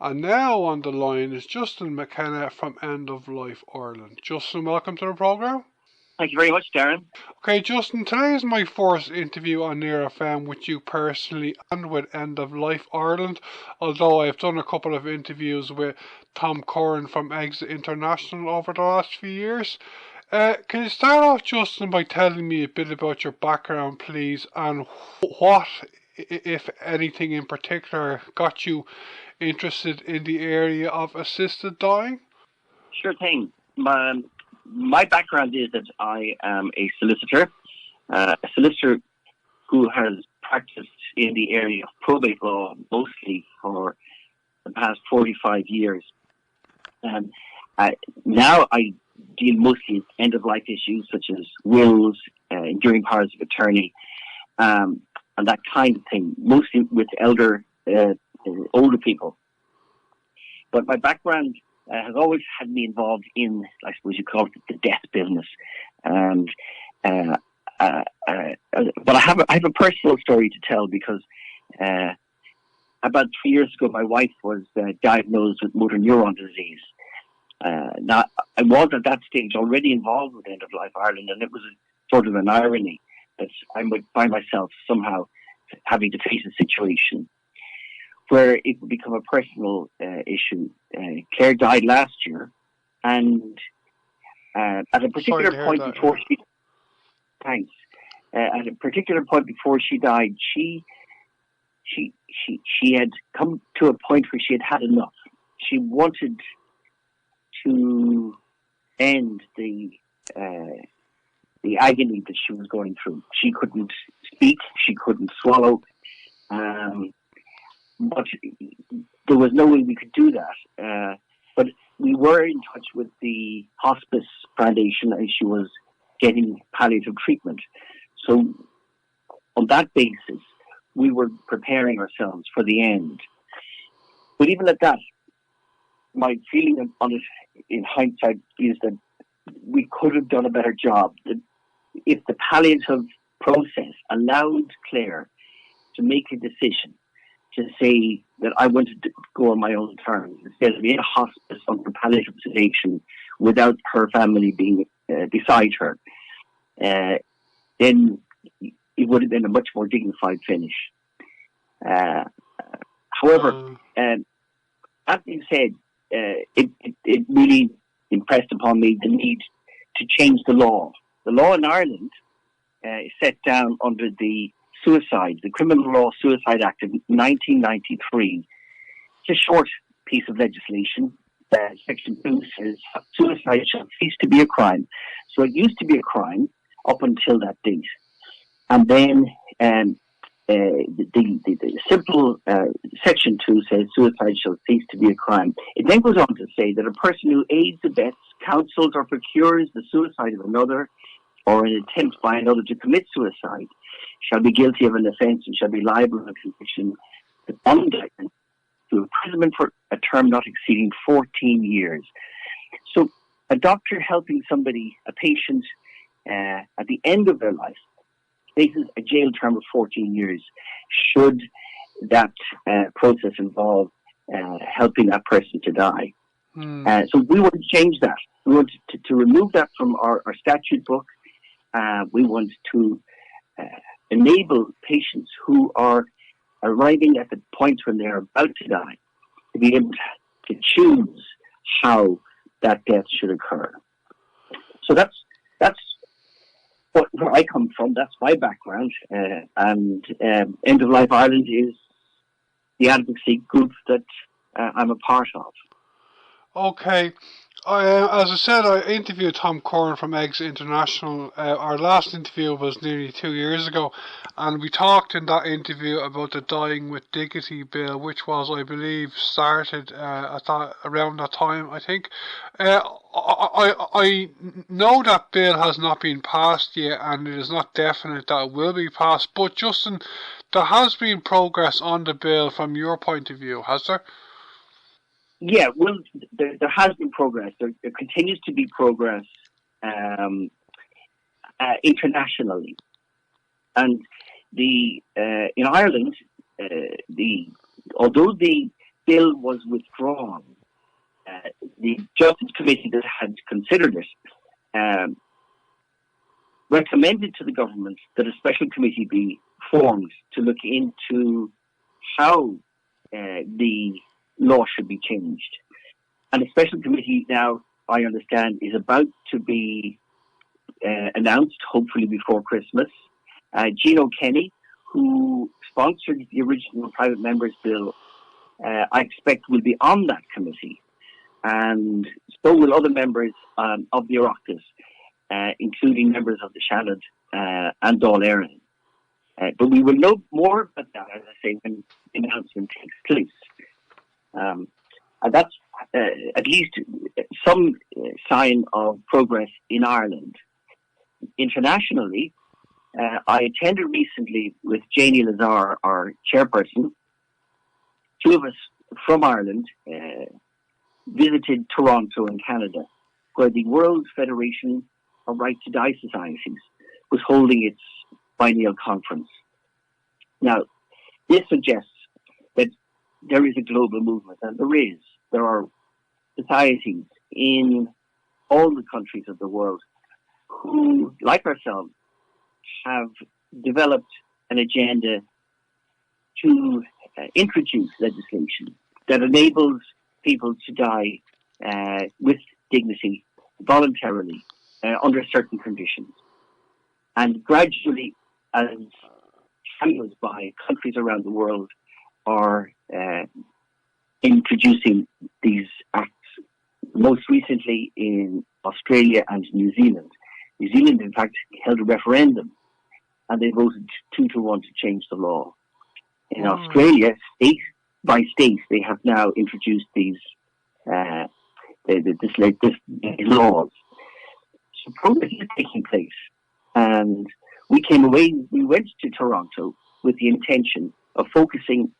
And now on the line is Justin McKenna from End of Life Ireland. Justin, welcome to the programme. Thank you very much, Darren. Okay, Justin, today is my first interview on Near FM with you personally and with End of Life Ireland, although I've done a couple of interviews with Tom Curran from Exit International over the last few years. Can you start off, Justin, by telling me a bit about your background, please, and what, if anything in particular, got you interested in the area of assisted dying? Sure thing. My background is that I am a solicitor who has practiced in the area of probate law mostly for the past 45 years. Now I deal mostly with end-of-life issues such as wills, enduring powers of attorney, and that kind of thing, mostly with older people. But my background has always had me involved in, I suppose you call it, the death business. And but I have a personal story to tell because about 3 years ago, my wife was diagnosed with motor neuron disease. Now, I was at that stage already involved with End of Life Ireland, and it was sort of an irony that I would find myself somehow having to face a situation where it would become a personal issue. Claire died last year, and at a particular point before she... Thanks. At a particular point before she died, she had come to a point where she had enough. She wanted to end the agony that she was going through. She couldn't speak, she couldn't swallow, but there was no way we could do that. But we were in touch with the Hospice Foundation and she was getting palliative treatment. So on that basis, we were preparing ourselves for the end. But even at that, my feeling on it in hindsight is that we could have done a better job. That if the palliative process allowed Claire to make a decision to say that I wanted to go on my own terms, instead of in a hospice under palliative sedation without her family being beside her, then it would have been a much more dignified finish. However, that being said, it really impressed upon me the need to change the law. The law in Ireland is set down under the Criminal Law Suicide Act of 1993. It's a short piece of legislation. Section 2 says suicide shall cease to be a crime. So it used to be a crime up until that date. And then the simple Section 2 says suicide shall cease to be a crime. It then goes on to say that a person who aids, abets, counsels or procures the suicide of another or an attempt by another to commit suicide shall be guilty of an offence and shall be liable on conviction on indictment to imprisonment for a term not exceeding 14 years. So a doctor helping somebody, a patient, at the end of their life faces a jail term of 14 years should that process involve helping that person to die. So we want to change that. We want to remove that from our statute book. We want to enable patients who are arriving at the point when they're about to die to be able to choose how that death should occur. So that's where I come from. That's my background. And End of Life Ireland is the advocacy group that I'm a part of. Okay. As I said, I interviewed Tom Curran from Exit International. Our last interview was nearly 2 years ago, and we talked in that interview about the Dying with Dignity bill, which was, I believe, started around that time, I think. I know that bill has not been passed yet, and it is not definite that it will be passed, but Justin, there has been progress on the bill from your point of view, has there? Yeah, well, there has been progress. There continues to be progress internationally, and in Ireland, although the bill was withdrawn, the Justice Committee that had considered it recommended to the government that a special committee be formed to look into how the law should be changed. And a special committee now, I understand, is about to be announced, hopefully before Christmas. Gino Kenny, who sponsored the original private members bill, I expect will be on that committee. And so will other members of the Oireachtas, including members of the Shannon and Dáil Éireann. But we will know more about that, as I say, when the announcement takes place. And that's at least some sign of progress in Ireland. Internationally, I attended recently with Janie Lazar, our chairperson. Two of us from Ireland visited Toronto in Canada, where the World Federation of Right to Die Societies was holding its biennial conference. Now, this suggests that there is a global movement, and there is. There are societies in all the countries of the world who, like ourselves, have developed an agenda to introduce legislation that enables people to die with dignity, voluntarily, under certain conditions. And gradually, as time goes by, countries around the world are introducing these acts, most recently in Australia and New Zealand. New Zealand, in fact, held a referendum, and they voted 2-1 to change the law. In Australia, state by state, they have now introduced these laws. So progress is taking place, and we went to Toronto with the intention of focusing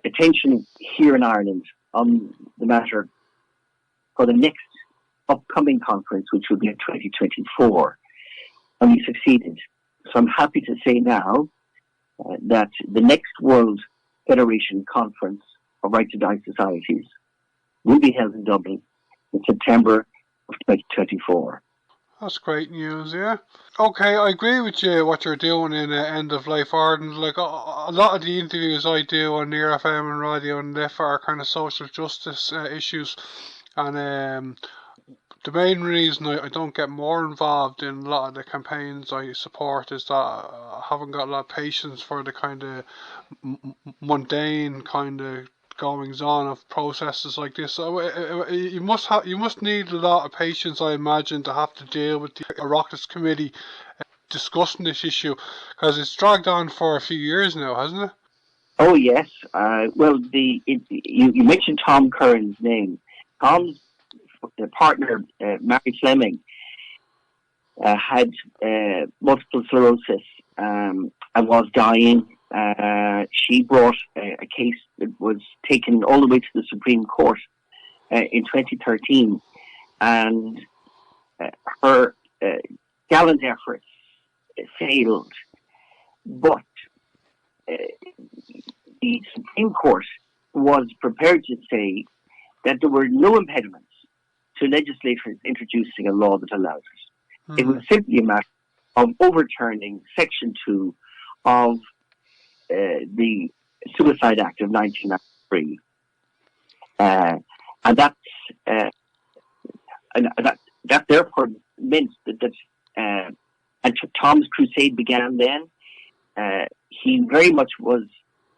attention here in Ireland on the matter for the next upcoming conference, which will be in 2024, and we succeeded. So I'm happy to say now that the next World Federation Conference of Right to Die Societies will be held in Dublin in September of 2024. That's great news, yeah. Okay, I agree with you what you're doing in End of Life Ireland. Like a lot of the interviews I do on Near FM and Radio and Liff are kind of social justice issues, and the main reason I don't get more involved in a lot of the campaigns I support is that I haven't got a lot of patience for the kind of mundane kind of goings on of processes like this. So you must need a lot of patience, I imagine, to have to deal with the Oireachtas committee discussing this issue, because it's dragged on for a few years now, hasn't it? Oh yes. Well, you mentioned Tom Curran's name. Tom's partner, Mary Fleming, had multiple sclerosis and was dying. She brought a case that was taken all the way to the Supreme Court in 2013, and her gallant efforts failed. But the Supreme Court was prepared to say that there were no impediments to legislators introducing a law that allowed it. It was simply a matter of overturning Section 2 of the Suicide Act of 1993, and that therefore meant that and Tom's crusade began then. He very much was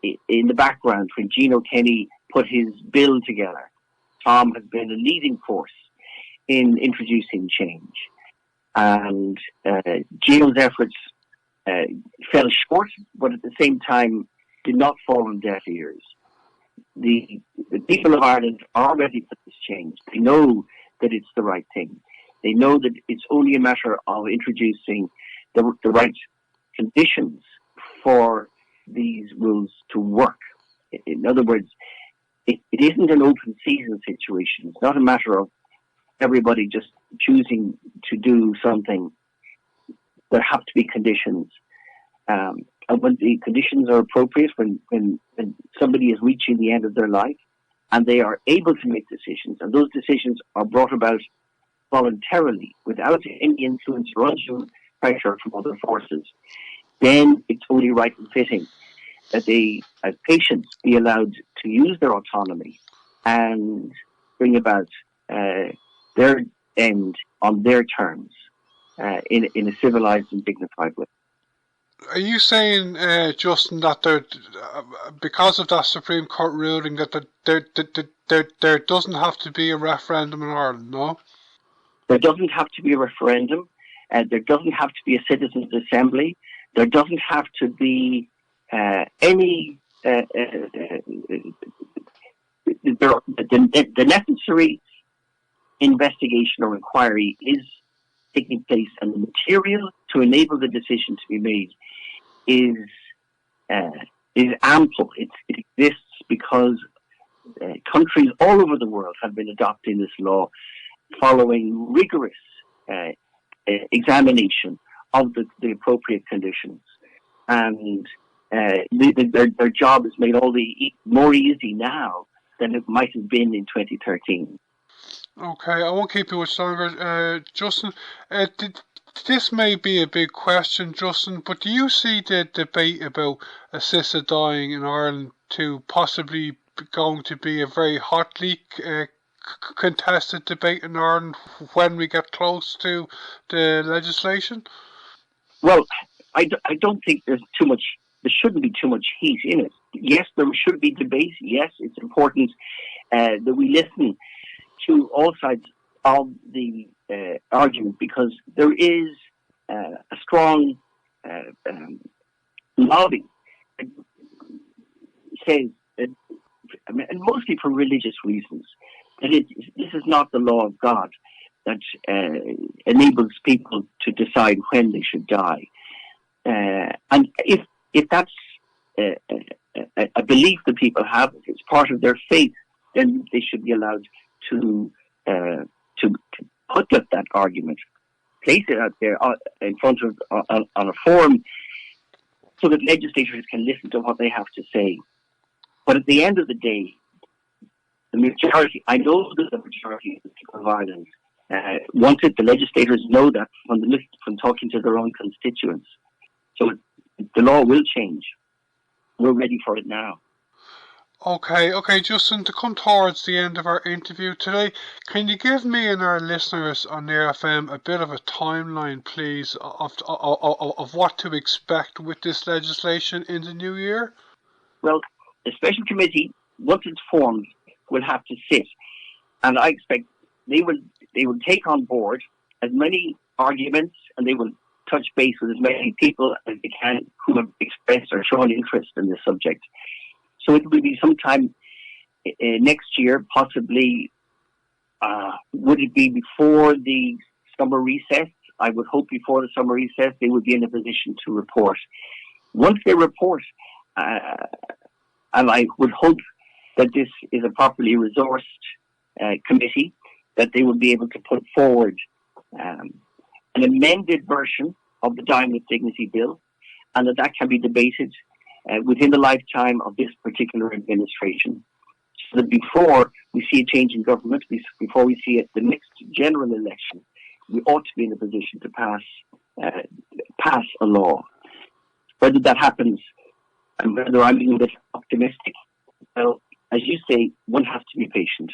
in the background when Gino Kenny put his bill together. Tom has been a leading force in introducing change, and Gino's efforts fell short, but at the same time did not fall on deaf ears. The people of Ireland are ready for this change. They know that it's the right thing. They know that it's only a matter of introducing the right conditions for these rules to work. In other words, it isn't an open season situation. It's not a matter of everybody just choosing to do something. There have to be conditions. And when the conditions are appropriate, when somebody is reaching the end of their life, and they are able to make decisions, and those decisions are brought about voluntarily, without any influence or undue pressure from other forces, then it's only right and fitting that they, as patients, be allowed to use their autonomy and bring about their end on their terms in a civilized and dignified way. Are you saying, Justin, that because of that Supreme Court ruling, that there doesn't have to be a referendum in Ireland, no? There doesn't have to be a referendum. There doesn't have to be a citizens' assembly. There doesn't have to be any... the necessary investigation or inquiry is taking place, and the material to enable the decision to be made is ample. It exists because countries all over the world have been adopting this law following rigorous examination of the appropriate conditions, and their job is made all the more easy now than it might have been in 2013. Okay, I won't keep you much longer. Justin, this may be a big question, Justin, but do you see the debate about assisted dying in Ireland to possibly going to be a very hotly contested debate in Ireland when we get close to the legislation? Well, I don't think there shouldn't be too much heat in it. Yes, there should be debate. Yes, it's important that we listen to all sides of the argument, because there is a strong lobby that says, and mostly for religious reasons, that this is not the law of God that enables people to decide when they should die. And if that's a belief that people have, if it's part of their faith, then they should be allowed to put up that argument, place it out there in front of on a forum, so that legislators can listen to what they have to say. But at the end of the day, the majority, I know that the majority of the people of Ireland want it. The legislators know that from talking to their own constituents. So the law will change. We're ready for it now. Okay, Justin, to come towards the end of our interview today, can you give me and our listeners on AirFM a bit of a timeline, please, of what to expect with this legislation in the new year? Well, the special committee, once it's formed, will have to sit, and I expect they will take on board as many arguments, and they will touch base with as many people as they can who have expressed or shown interest in this subject. So it will be sometime next year, possibly. Would it be before the summer recess? I would hope before the summer recess they would be in a position to report. Once they report, and I would hope that this is a properly resourced committee, that they will be able to put forward an amended version of the Dying with Dignity Bill, and that can be debated within the lifetime of this particular administration. So that before we see a change in government, before we see the next general election, we ought to be in a position to pass a law. Whether that happens, and whether I'm being a bit optimistic, well, as you say, one has to be patient.